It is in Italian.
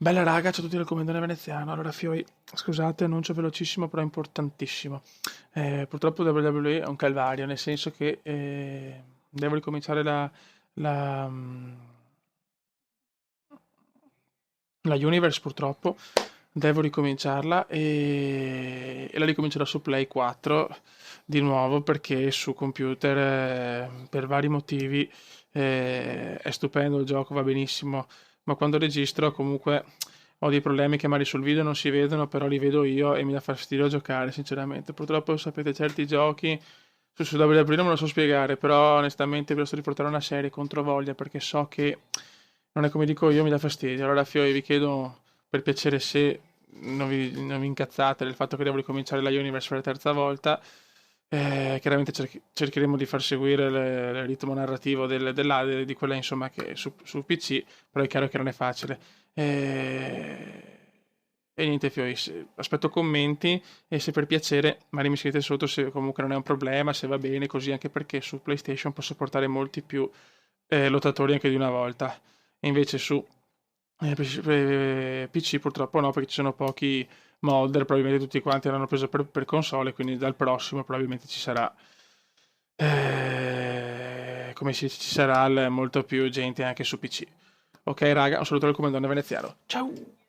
Bella raga, ciao a tutti dal Commendone Veneziano. Allora, Fioi, scusate, annuncio velocissimo, però importantissimo. Purtroppo WWE è un calvario, nel senso che devo ricominciare la, mm, la Universe, purtroppo. Devo ricominciarla e la ricomincerò su Play 4 di nuovo perché su computer, per vari motivi, è stupendo il gioco, va benissimo, ma quando registro comunque ho dei problemi che magari sul video non si vedono, però li vedo io e mi dà fastidio giocare, sinceramente. Purtroppo, sapete, certi giochi su WWE non me lo so spiegare, però onestamente vi sto riportare una serie contro voglia perché so che non è come dico io, mi dà fastidio. Allora, Fioi, vi chiedo per piacere se non vi incazzate del fatto che devo ricominciare la Universe per la terza volta. Chiaramente cercheremo di far seguire il ritmo narrativo di quella insomma che è su PC, però è chiaro che non è facile. E niente, Fioi, aspetto commenti e se per piacere magari mi scrivete sotto se comunque non è un problema, se va bene, così anche perché su PlayStation posso portare molti più lottatori anche di una volta. E invece su PC purtroppo no, perché ci sono pochi modder, probabilmente tutti quanti l'hanno preso per console, quindi dal prossimo probabilmente ci sarà, come si dice, ci sarà molto più gente anche su PC. Ok raga, un saluto dal Comandante Veneziano. Ciao!